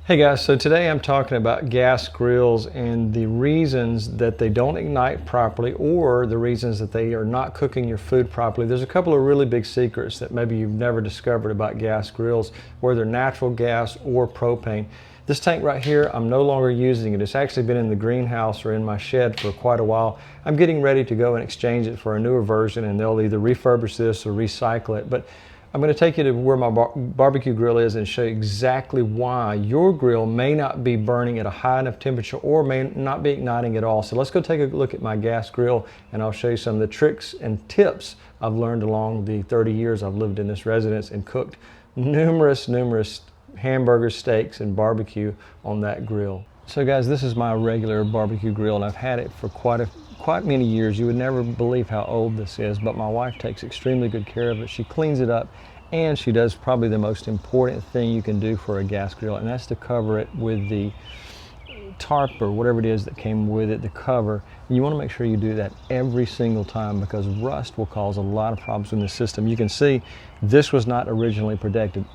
Hey guys, so today I'm talking about gas grills and the reasons that they don't ignite properly or the reasons that they are not cooking your food properly. There's a couple of really big secrets that maybe you've never discovered about gas grills, whether natural gas or propane. This tank right here, I'm no longer using it. It's actually been in the greenhouse or in my shed for quite a while. I'm getting ready to go and exchange it for a newer version, and they'll either refurbish this or recycle it. But I'm going to take you to where my barbecue grill is and show you exactly why your grill may not be burning at a high enough temperature or may not be igniting at all. So let's go take a look at my gas grill, and I'll show you some of the tricks and tips I've learned along the 30 years I've lived in this residence and cooked numerous hamburgers, steaks, and barbecue on that grill. So guys, this is my regular barbecue grill, and I've had it for quite many years. You would never believe how old this is, but my wife takes extremely good care of it. She cleans it up, and she does probably the most important thing you can do for a gas grill, and that's to cover it with the tarp or whatever it is that came with it, the cover. And you want to make sure you do that every single time, because rust will cause a lot of problems in the system. You can see this was not originally protected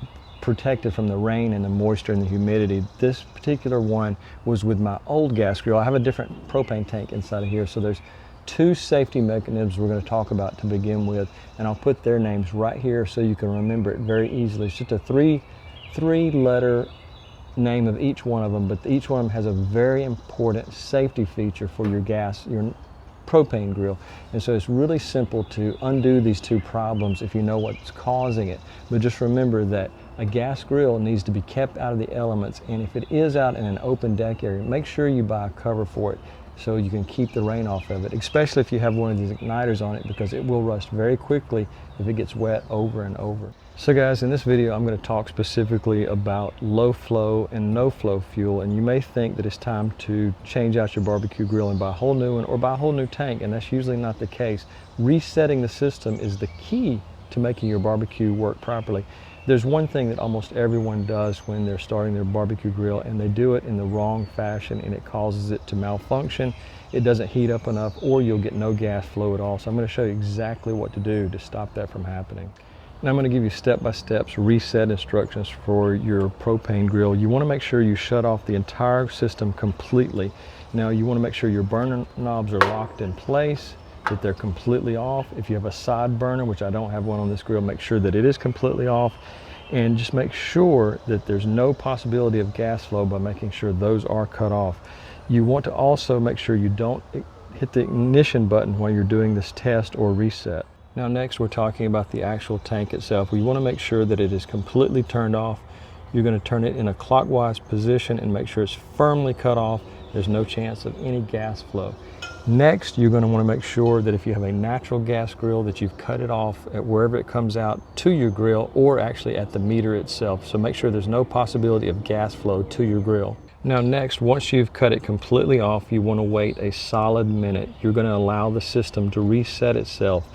from the rain and the moisture and the humidity. This particular one was with my old gas grill. I have a different propane tank inside of here, so there's two safety mechanisms we're going to talk about to begin with, and I'll put their names right here so you can remember it very easily. It's just a three-letter name of each one of them, but each one of them has a very important safety feature for your propane grill. And so it's really simple to undo these two problems if you know what's causing it. But just remember that a gas grill needs to be kept out of the elements, and if it is out in an open deck area, make sure you buy a cover for it so you can keep the rain off of it, especially if you have one of these igniters on it, because it will rust very quickly if it gets wet over and over. So guys, in this video I'm going to talk specifically about low flow and no flow fuel, and you may think that it's time to change out your barbecue grill and buy a whole new one or buy a whole new tank, and that's usually not the case. Resetting the system is the key to making your barbecue work properly. There's one thing that almost everyone does when they're starting their barbecue grill, and they do it in the wrong fashion, and it causes it to malfunction. It doesn't heat up enough, or you'll get no gas flow at all. So I'm going to show you exactly what to do to stop that from happening. Now I'm going to give you step-by-step reset instructions for your propane grill. You want to make sure you shut off the entire system completely. Now you want to make sure your burner knobs are locked in place, that they're completely off. If you have a side burner, which I don't have one on this grill, make sure that it is completely off, and just make sure that there's no possibility of gas flow by making sure those are cut off. You want to also make sure you don't hit the ignition button while you're doing this test or reset. Now next we're talking about the actual tank itself. We want to make sure that it is completely turned off. You're going to turn it in a clockwise position and make sure it's firmly cut off. There's no chance of any gas flow. Next, you're going to want to make sure that if you have a natural gas grill, that you've cut it off at wherever it comes out to your grill, or actually at the meter itself. So make sure there's no possibility of gas flow to your grill. Now next, once you've cut it completely off, you want to wait a solid minute. You're going to allow the system to reset itself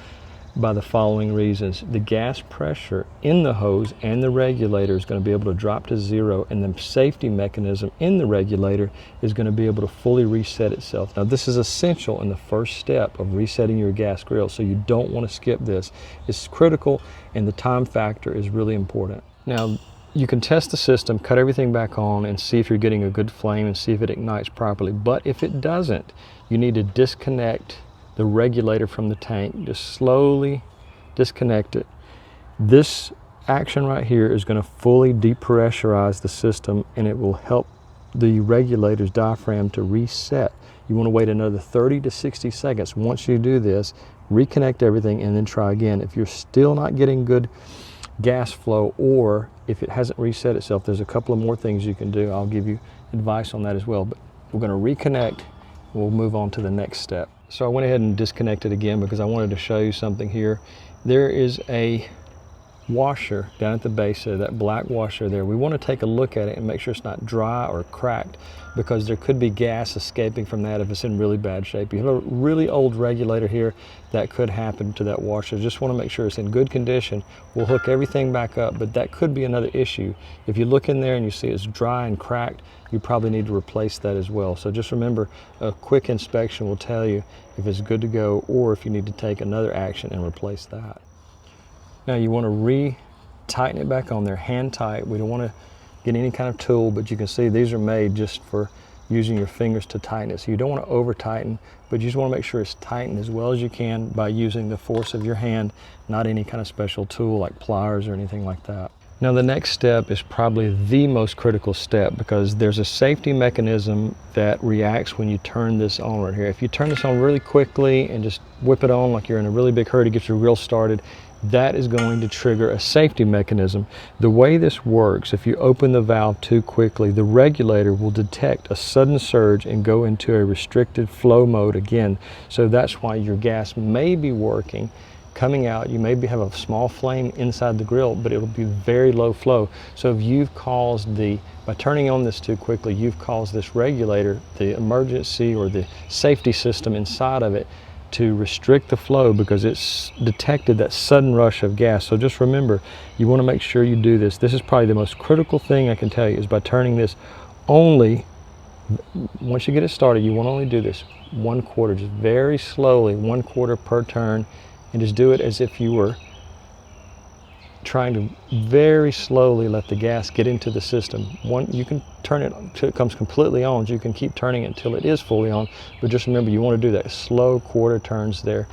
by the following reasons. The gas pressure in the hose and the regulator is going to be able to drop to zero, and the safety mechanism in the regulator is going to be able to fully reset itself. Now this is essential in the first step of resetting your gas grill, so you don't want to skip this. It's critical, and the time factor is really important. Now you can test the system, cut everything back on, and see if you're getting a good flame and see if it ignites properly. But if it doesn't, you need to disconnect the regulator from the tank. Just slowly disconnect it. This action right here is going to fully depressurize the system, and it will help the regulator's diaphragm to reset. You want to wait another 30 to 60 seconds. Once you do this, reconnect everything and then try again. If you're still not getting good gas flow, or if it hasn't reset itself, there's a couple of more things you can do. I'll give you advice on that as well, but we're going to reconnect. We'll move on to the next step. So I went ahead and disconnected again because I wanted to show you something here. There is a washer down at the base there, that black washer there. We want to take a look at it and make sure it's not dry or cracked, because there could be gas escaping from that if it's in really bad shape. You have a really old regulator here, that could happen to that washer. Just want to make sure it's in good condition. We'll hook everything back up, but that could be another issue. If you look in there and you see it's dry and cracked, you probably need to replace that as well. So just remember, a quick inspection will tell you if it's good to go, or if you need to take another action and replace that. Now you want to re-tighten it back on there, hand tight. We don't want to get any kind of tool, but you can see these are made just for using your fingers to tighten it. So you don't want to over tighten, but you just want to make sure it's tightened as well as you can by using the force of your hand, not any kind of special tool like pliers or anything like that. Now the next step is probably the most critical step, because there's a safety mechanism that reacts when you turn this on right here. If you turn this on really quickly and just whip it on like you're in a really big hurry to get your grill started, that is going to trigger a safety mechanism. The way this works, if you open the valve too quickly, the regulator will detect a sudden surge and go into a restricted flow mode again. So that's why your gas may be working, coming out, you maybe have a small flame inside the grill, but it'll be very low flow. So if you've caused by turning on this too quickly, you've caused this regulator, the emergency or the safety system inside of it, to restrict the flow because it's detected that sudden rush of gas. So just remember, you want to make sure you do this. This is probably the most critical thing I can tell you, is by turning this only, once you get it started, you want to only do this 1/4, just very slowly, 1/4 per turn, and just do it as if you were trying to very slowly let the gas get into the system. You can turn it until it comes completely on, so you can keep turning it until it is fully on, but just remember, you want to do that slow 1/4 turns there,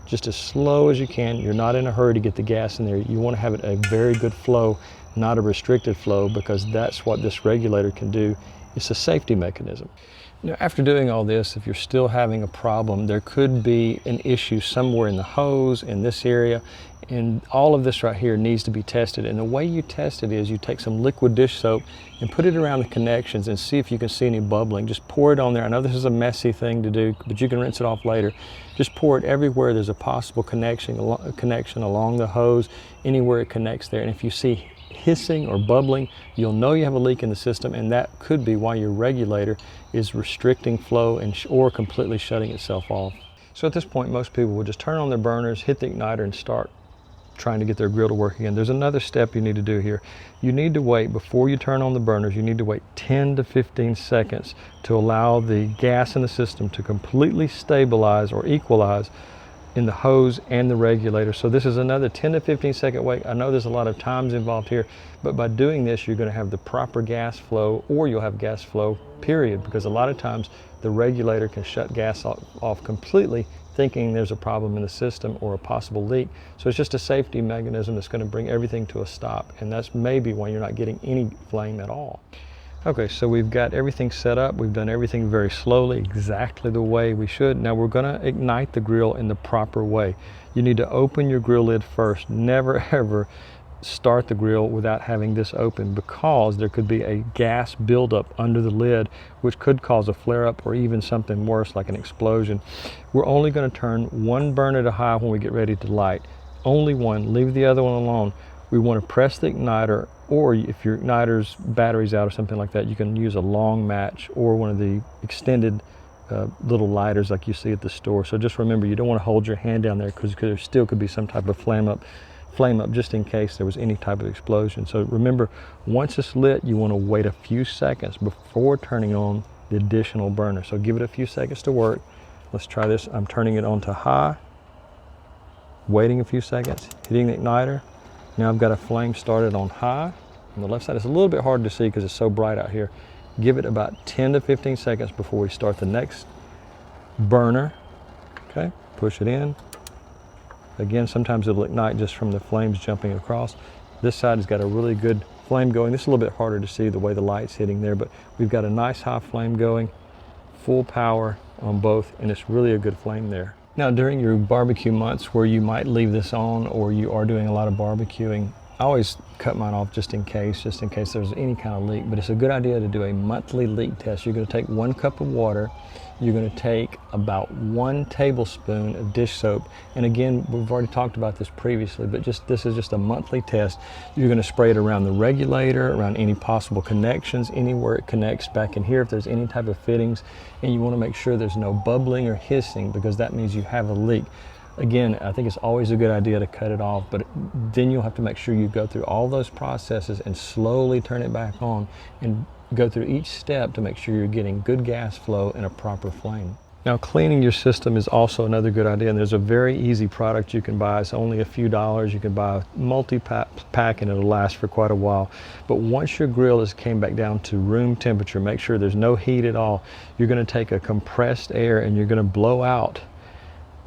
just as slow as you can. You're not in a hurry to get the gas in there. You want to have it a very good flow, not a restricted flow, because that's what this regulator can do. It's a safety mechanism. Now, after doing all this, if you're still having a problem, there could be an issue somewhere in the hose, in this area, and all of this right here needs to be tested. And the way you test it is you take some liquid dish soap and put it around the connections and see if you can see any bubbling. Just pour it on there. I know this is a messy thing to do, but you can rinse it off later. Just pour it everywhere there's a possible connection along the hose, anywhere it connects there. And if you see hissing or bubbling, you'll know you have a leak in the system, and that could be why your regulator is restricting flow or completely shutting itself off. So at this point, most people will just turn on their burners, hit the igniter, and start trying to get their grill to work again. There's another step you need to do here. You need to wait, before you turn on the burners, you need to wait 10 to 15 seconds to allow the gas in the system to completely stabilize or equalize in the hose and the regulator. So this is another 10 to 15 second wait. I know there's a lot of times involved here, but by doing this, you're going to have the proper gas flow, or you'll have gas flow, period, because a lot of times the regulator can shut gas off completely, thinking there's a problem in the system or a possible leak. So it's just a safety mechanism that's going to bring everything to a stop, and that's maybe why you're not getting any flame at all. Okay, so we've got everything set up. We've done everything very slowly, exactly the way we should. Now we're going to ignite the grill in the proper way. You need to open your grill lid first. Never ever start the grill without having this open, because there could be a gas buildup under the lid, which could cause a flare-up or even something worse like an explosion. We're only going to turn one burner to high when we get ready to light. Only one. Leave the other one alone. We want to press the igniter, or if your igniter's battery's out or something like that, you can use a long match or one of the extended little lighters like you see at the store. So just remember, you don't want to hold your hand down there, because there still could be some type of flame up just in case there was any type of explosion. So remember, once it's lit, you want to wait a few seconds before turning on the additional burner. So give it a few seconds to work. Let's try this. I'm turning it on to high, waiting a few seconds, hitting the igniter. Now I've got a flame started on high. On the left side, it's a little bit hard to see because it's so bright out here. Give it about 10 to 15 seconds before we start the next burner. Okay, push it in. Again, sometimes it'll ignite just from the flames jumping across. This side has got a really good flame going. This is a little bit harder to see the way the light's hitting there, but we've got a nice high flame going, full power on both, and it's really a good flame there. Now, during your barbecue months where you might leave this on, or you are doing a lot of barbecuing, I always cut mine off just in case there's any kind of leak. But it's a good idea to do a monthly leak test. You're going to take 1 cup of water. You're going to take about 1 tablespoon of dish soap. And again, we've already talked about this previously, but this is just a monthly test. You're going to spray it around the regulator, around any possible connections, anywhere it connects back in here if there's any type of fittings. And you want to make sure there's no bubbling or hissing, because that means you have a leak. Again, I think it's always a good idea to cut it off, but then you'll have to make sure you go through all those processes and slowly turn it back on and go through each step to make sure you're getting good gas flow and a proper flame. Now, cleaning your system is also another good idea, and there's a very easy product you can buy. It's only a few dollars. You can buy a multi-pack and it'll last for quite a while. But once your grill came back down to room temperature, make sure there's no heat at all. You're going to take a compressed air and you're going to blow out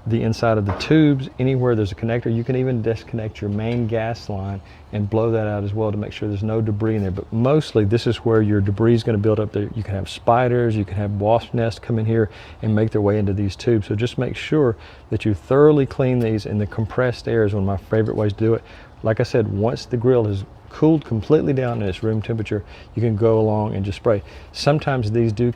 the inside of the tubes. Anywhere there's a connector, you can even disconnect your main gas line and blow that out as well to make sure there's no debris in there. But mostly this is where your debris is going to build up there. You can have spiders, you can have wasp nests come in here and make their way into these tubes. So just make sure that you thoroughly clean these, and the compressed air is one of my favorite ways to do it. Like I said, once the grill is cooled completely down to its room temperature, you can go along and just spray. Sometimes these do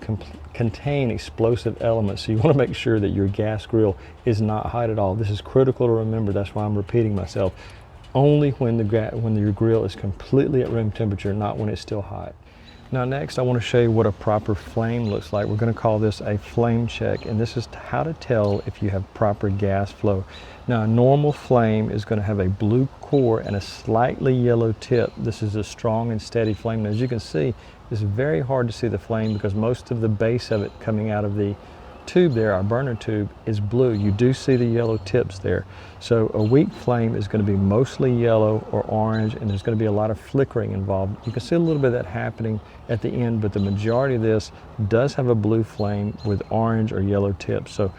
contain explosive elements, so you want to make sure that your gas grill is not hot at all. This is critical to remember. That's why I'm repeating myself. Only when your grill is completely at room temperature, not when it's still hot. Now next, I want to show you what a proper flame looks like. We're going to call this a flame check, and this is how to tell if you have proper gas flow. Now, a normal flame is going to have a blue core and a slightly yellow tip. This is a strong and steady flame. And as you can see, it's very hard to see the flame because most of the base of it coming out of the tube there, our burner tube, is blue. You do see the yellow tips there. So a weak flame is going to be mostly yellow or orange, and there's going to be a lot of flickering involved. You can see a little bit of that happening at the end, but the majority of this does have a blue flame with orange or yellow tips. So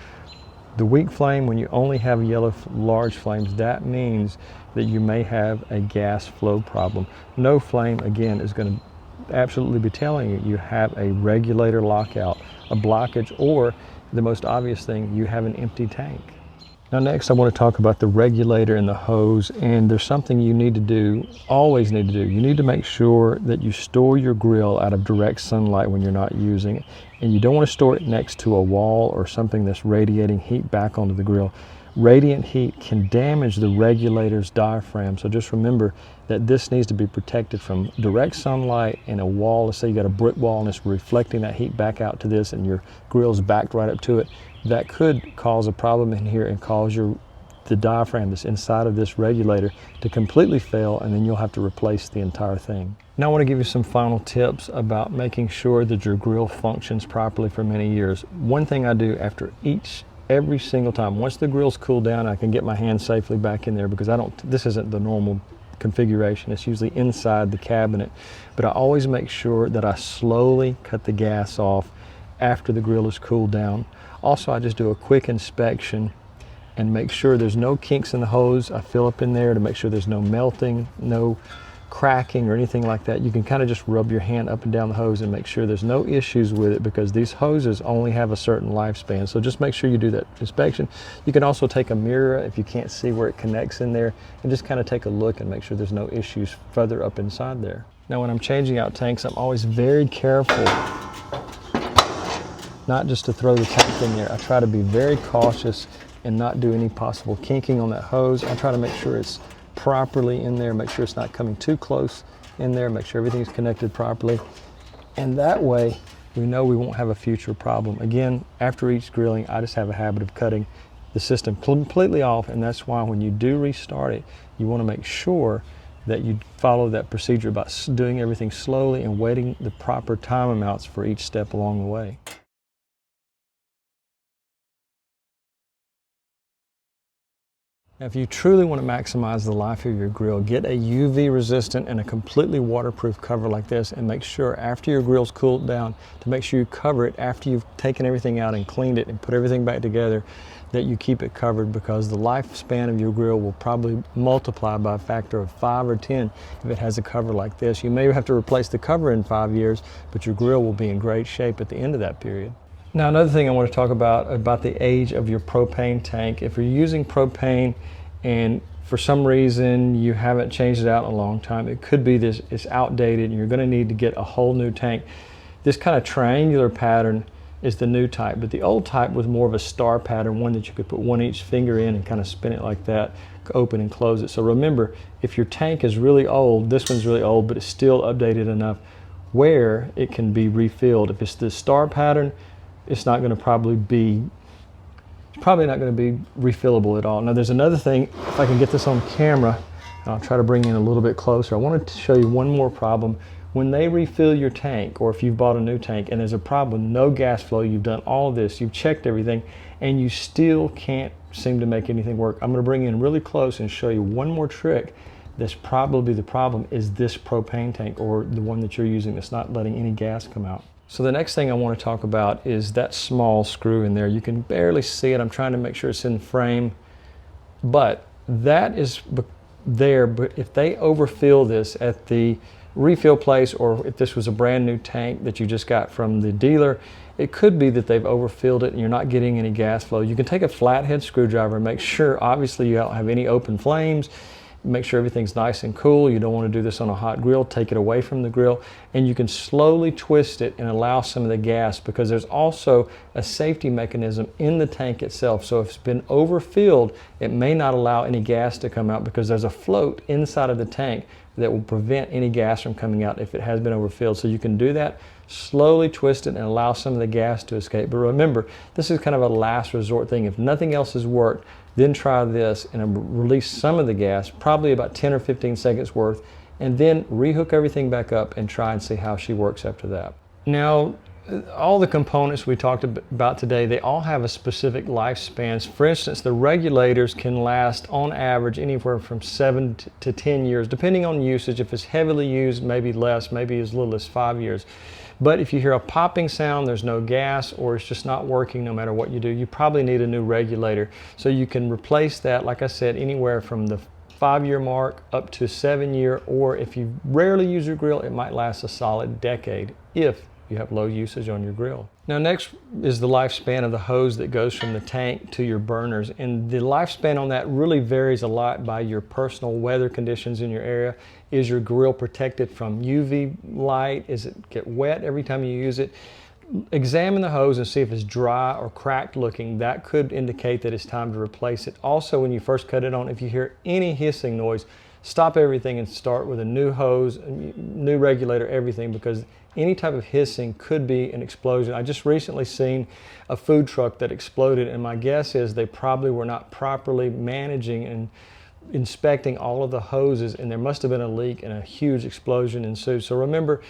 the weak flame, when you only have yellow large flames, that means that you may have a gas flow problem. No flame, again, is going to absolutely be telling you have a regulator lockout, a blockage, or the most obvious thing, you have an empty tank. Now next, I want to talk about the regulator and the hose, and there's something you need to do, always need to do. You need to make sure that you store your grill out of direct sunlight when you're not using it, and you don't want to store it next to a wall or something that's radiating heat back onto the grill. Radiant heat can damage the regulator's diaphragm, so just remember that this needs to be protected from direct sunlight and a wall. Let's say you got a brick wall and it's reflecting that heat back out to this and your grill's backed right up to it. That could cause a problem in here and cause the diaphragm that's inside of this regulator to completely fail, and then you'll have to replace the entire thing. Now I want to give you some final tips about making sure that your grill functions properly for many years. One thing I do after every single time, once the grill's cooled down, I can get my hand safely back in there because this isn't the normal configuration. It's usually inside the cabinet, but I always make sure that I slowly cut the gas off after the grill is cooled down. Also, I just do a quick inspection and make sure there's no kinks in the hose. I fill up in there to make sure there's no melting, no cracking or anything like that. You can kind of just rub your hand up and down the hose and make sure there's no issues with it, because these hoses only have a certain lifespan. So just make sure you do that inspection. You can also take a mirror if you can't see where it connects in there and just kind of take a look and make sure there's no issues further up inside there. Now when I'm changing out tanks, I'm always very careful not just to throw the tank in there. I try to be very cautious and not do any possible kinking on that hose. I try to make sure it's properly in there, make sure it's not coming too close in there, make sure everything's connected properly. And that way, we know we won't have a future problem. Again, after each grilling, I just have a habit of cutting the system completely off, and that's why when you do restart it, you want to make sure that you follow that procedure about doing everything slowly and waiting the proper time amounts for each step along the way. Now, if you truly want to maximize the life of your grill, get a UV resistant and a completely waterproof cover like this, and make sure after your grill's cooled down to make sure you cover it after you've taken everything out and cleaned it and put everything back together, that you keep it covered, because the lifespan of your grill will probably multiply by a factor of 5 or 10 if it has a cover like this. You may have to replace the cover in 5 years, but your grill will be in great shape at the end of that period. Now, another thing I want to talk about the age of your propane tank. If you're using propane and for some reason you haven't changed it out in a long time, it could be this it's outdated and you're going to need to get a whole new tank. This kind of triangular pattern is the new type, but the old type was more of a star pattern, one that you could put one each finger in and kind of spin it like that, open and close it. So remember, if your tank is really old, this one's really old, but it's still updated enough where it can be refilled. If it's the star pattern, it's not going to probably not going to be refillable at all. Now there's another thing, if I can get this on camera, I'll try to bring in a little bit closer. I wanted to show you one more problem When they refill your tank, or if you've bought a new tank and there's a problem with no gas flow, you've done all this, you've checked everything, and you still can't seem to make anything work, I'm going to bring you in really close and show you one more trick. That's probably the problem, is this propane tank, or the one that you're using that's not letting any gas come out. So the next thing I want to talk about is that small screw in there. You can barely see it. I'm trying to make sure it's in frame, but that is there. But if they overfill this at the refill place, or if this was a brand new tank that you just got from the dealer, it could be that they've overfilled it and you're not getting any gas flow. You can take a flathead screwdriver and make sure, obviously, you don't have any open flames. Make sure everything's nice and cool. You don't want to do this on a hot grill. Take it away from the grill, and you can slowly twist it and allow some of the gas, because there's also a safety mechanism in the tank itself. So if it's been overfilled, it may not allow any gas to come out, because there's a float inside of the tank that will prevent any gas from coming out if it has been overfilled. So you can do that, slowly twist it and allow some of the gas to escape. But remember, this is kind of a last resort thing. If nothing else has worked, then try this and release some of the gas, probably about 10 or 15 seconds worth, and then rehook everything back up and try and see how she works after that. Now, all the components we talked about today, they all have a specific lifespan. For instance, the regulators can last on average anywhere from 7 to 10 years, depending on usage. If it's heavily used, maybe less, maybe as little as 5 years. But if you hear a popping sound, there's no gas, or it's just not working no matter what you do, you probably need a new regulator. So you can replace that, like I said, anywhere from the 5-year mark up to 7-year, or if you rarely use your grill, it might last a solid decade if you have low usage on your grill. Now next is the lifespan of the hose that goes from the tank to your burners, and the lifespan on that really varies a lot by your personal weather conditions in your area. Is your grill protected from UV light? Is it get wet every time you use it? Examine the hose and see if it's dry or cracked looking. That could indicate that it's time to replace it. Also, when you first cut it on, if you hear any hissing noise, stop everything and start with a new hose, new regulator, everything, because any type of hissing could be an explosion. I just recently seen a food truck that exploded, and my guess is they probably were not properly managing and inspecting all of the hoses, and there must have been a leak and a huge explosion ensued. So remember,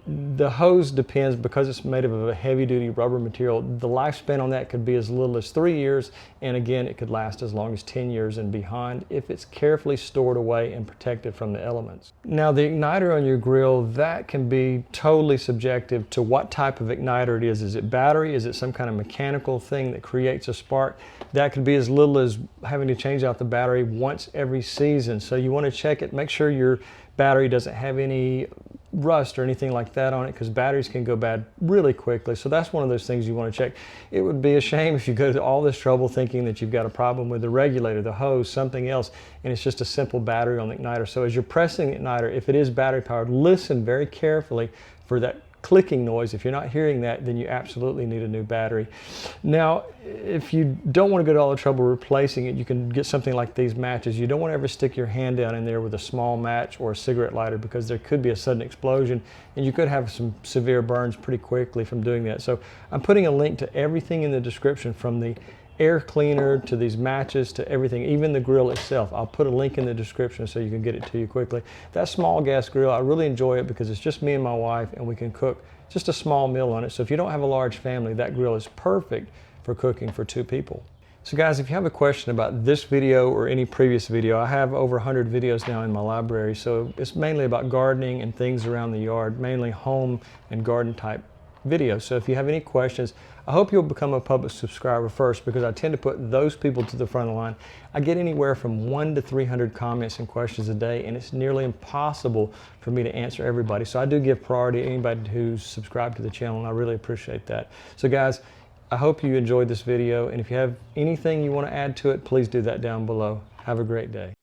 the hose depends, because it's made of a heavy-duty rubber material. The lifespan on that could be as little as 3 years, and again, it could last as long as 10 years and beyond if it's carefully stored away and protected from the elements. Now, the igniter on your grill, that can be totally subjective to what type of igniter it is. Is it battery? Is it some kind of mechanical thing that creates a spark? That could be as little as having to change out the battery once every season. So you want to check it, make sure your battery doesn't have any rust or anything like that on it, because batteries can go bad really quickly. So that's one of those things you want to check. It would be a shame if you go to all this trouble thinking that you've got a problem with the regulator, the hose, something else, and it's just a simple battery on the igniter. So as you're pressing the igniter, if it is battery powered, listen very carefully for that clicking noise. If you're not hearing that, then you absolutely need a new battery. Now, if you don't want to go to all the trouble replacing it, you can get something like these matches. You don't want to ever stick your hand down in there with a small match or a cigarette lighter, because there could be a sudden explosion and you could have some severe burns pretty quickly from doing that. So I'm putting a link to everything in the description, from the air cleaner to these matches to everything, even the grill itself. I'll put a link in the description so you can get it to you quickly. That small gas grill, I really enjoy it because it's just me and my wife, and we can cook just a small meal on it. So if you don't have a large family, that grill is perfect for cooking for 2 people. So guys, if you have a question about this video or any previous video, I have over 100 videos now in my library. So it's mainly about gardening and things around the yard, mainly home and garden type videos. So if you have any questions, I hope you'll become a public subscriber first, because I tend to put those people to the front of the line. I get anywhere from 100 to 300 comments and questions a day, and it's nearly impossible for me to answer everybody. So I do give priority to anybody who's subscribed to the channel, and I really appreciate that. So guys, I hope you enjoyed this video, and if you have anything you want to add to it, please do that down below. Have a great day.